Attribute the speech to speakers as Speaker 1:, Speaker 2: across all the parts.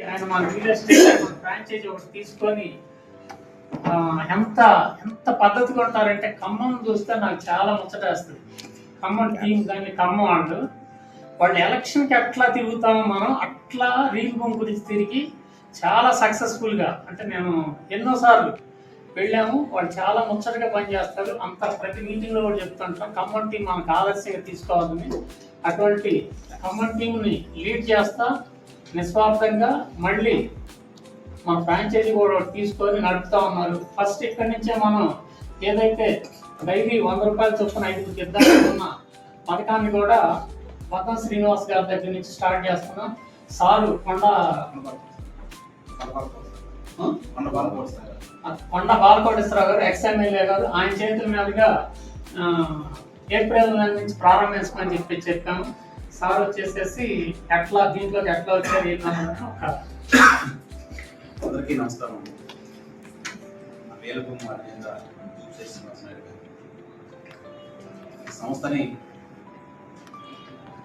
Speaker 1: ఆయన మన real estate franchise ఒకటి తీసుకొని ఎంత ఎంత పద్ధతిగా ఉంటారంటే ఖమ్మం చూస్తే నాకు చాలా ముచ్చటేస్తుంది. ఖమ్మం టీం కానీ ఖమ్మం వాళ్ళు ఎలక్షన్కి ఎట్లా తిరుగుతామో మనం అట్లా రీల్ బొమ్మ గురించి తిరిగి చాలా సక్సెస్ఫుల్గా, అంటే నేను ఎన్నోసార్లు వెళ్ళాము. వాళ్ళు చాలా ముచ్చటగా పనిచేస్తారు. అంత ప్రతి మీటింగ్లో కూడా చెప్తుంటాం ఖమ్మం టీం మనకు ఆదర్శంగా తీసుకోవాలని. అటువంటి ఖమ్మం టీంని లీడ్ చేస్తా నిస్వార్థంగా మళ్ళీ మన ఫ్రాంచైజీ కూడా తీసుకొని నడుపుతా ఉన్నారు. ఫస్ట్ ఇక్కడి నుంచే మనం ఏదైతే డైలీ 100 రూపాయల చొప్పున 5 ఇద్దామనుకున్న పథకాన్ని కూడా వతం శ్రీనివాస్ గారి దగ్గర నుంచి స్టార్ట్ చేస్తున్నాం. సారు కొండ బాలకోటేశ్వరరావు గారు ఎక్స్ఎమ్మెల్యే గారు, ఆయన చేతుల మీదుగా ఏప్రిల్ నెల నుంచి ప్రారంభించమని చెప్పాము. సార్ వచ్చేసేసి ఎట్లా దీంట్లోకి ఎట్లా వచ్చారు ఏంటంటే
Speaker 2: అందరికీ నమస్కారం. సంస్థని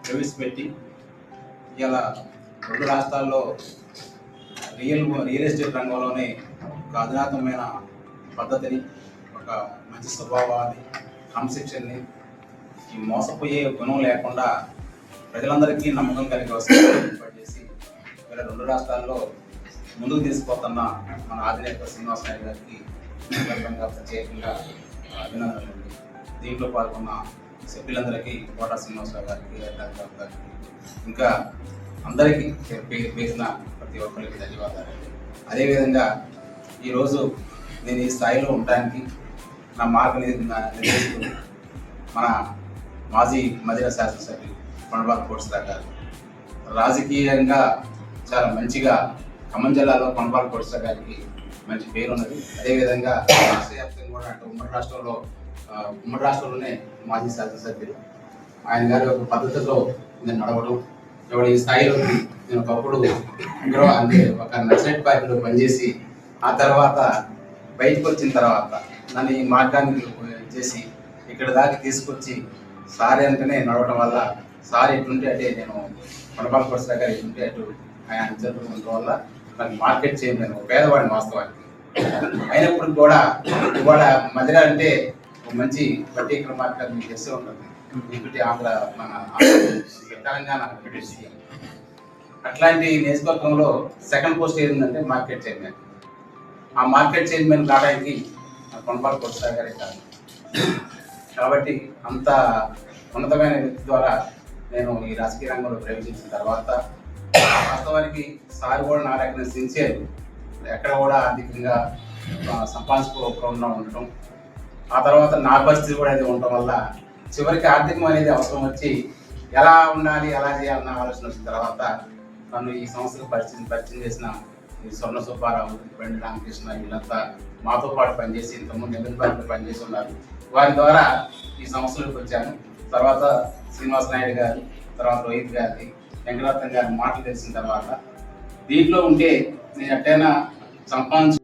Speaker 2: ప్రవేశపెట్టి ఇలా 2 రాష్ట్రాల్లో రియల్ ఎస్టేట్ రంగంలోనే ఒక అధునాతనమైన పద్ధతిని, ఒక మంచి స్వభావాన్ని, క్రమశిక్షణని, ఈ మోసపోయే గుణం లేకుండా ప్రజలందరికీ నమ్మకం కలిగే వ్యవస్థను ఏర్పాటు చేసి ఇలా 2 రాష్ట్రాల్లో ముందుకు తీసుకుపోతున్న మన అధినేత శ్రీనివాస్ నాయుడు గారికి ప్రత్యేకంగా అభినందనలు. దీంట్లో పాల్గొన్న సభ్యులందరికీ కోట శ్రీనివాసరావు గారికి, గారికి, ఇంకా అందరికీ పేసిన ప్రతి ఒక్కరికి ధన్యవాదాలు. అదేవిధంగా ఈరోజు నేను ఈ స్థాయిలో ఉండడానికి నా నిర్దేశకులు మన మాజీ మదిర శాసనసభ్యులు కొండబాల కోటేశ్వరరావు గారు. రాజకీయంగా చాలా మంచిగా ఖమ్మం జిల్లాలో కొండబాల కోటేశ్వరరావు గారికి మంచి పేరు ఉన్నది. అదేవిధంగా రాష్ట్ర వ్యాప్తంగా కూడా అంటే ఉమ్మడి రాష్ట్రంలోనే మాజీ శాసనసభ్యులు. ఆయన గారి ఒక పద్ధతిలో నేను నడవడం, ఇవాళ ఈ స్థాయిలో నేను ఒకప్పుడు అంటే ఒక నక్సలైట్ పార్టీలో పనిచేసి ఆ తర్వాత బయటకు వచ్చిన తర్వాత నన్ను ఈ మార్గాన్ని చేసి ఇక్కడ దాకా తీసుకొచ్చి సార్ అంటేనే నడవడం వల్ల సార్ ఎటుంటే అంటే నేను కొండబాల కోటేశ్వరరావు గారు ఎటుంటే అటు ఆయన జరుగుతుండడం వల్ల నాకు మార్కెట్ చేయను పేదవాడిని వాస్తవానికి. అయినప్పుడు కూడా ఇవాళ మదిర అంటే ఒక మంచి పర్టికులర్ మార్కెట్ మీకు చేస్తూ ఉంటుంది. ఇప్పటి ఆంధ్ర మన తెలంగాణ అట్లాంటి నియోజకవర్గంలో సెకండ్ పోస్ట్ ఏంటంటే మార్కెట్ చైర్మన్. ఆ మార్కెట్ చైర్మన్ కావడానికి కొండబాల కోటేశ్వరరావు గారే కాదు. కాబట్టి అంత ఉన్నతమైన వ్యక్తి ద్వారా నేను ఈ రాజకీయ రంగంలో ప్రవేశించిన తర్వాత వాస్తవానికి సార్ కూడా నా రకమైన సిన్సియర్, ఎక్కడ కూడా ఆర్థికంగా సంపాదించుకోకుండా ఉండటం, ఆ తర్వాత నా పరిస్థితి కూడా అది ఉండటం వల్ల చివరికి ఆర్థికం అనేది అవసరం వచ్చి ఎలా ఉండాలి, ఎలా చేయాలన్న ఆలోచన వచ్చిన తర్వాత నన్ను ఈ సంస్థకు పరిచయం చేసిన ఈ స్వర్ణ సుబ్బారావు, బండి రామకృష్ణ వీళ్ళంతా మాతో పాటు పనిచేసి ఇంతకుముందు నిబంధనలు పనిచేసి ఉన్నారు. వారి ద్వారా ఈ సంస్థలోకి వచ్చాను. తర్వాత శ్రీనివాస్ నాయుడు గారు, తర్వాత రోహిత్ గారి, వెంకటరత్న గారి మాటలు తెలిసిన తర్వాత దీంట్లో ఉంటే నేను ఎట్టైనా సంపాదించుకో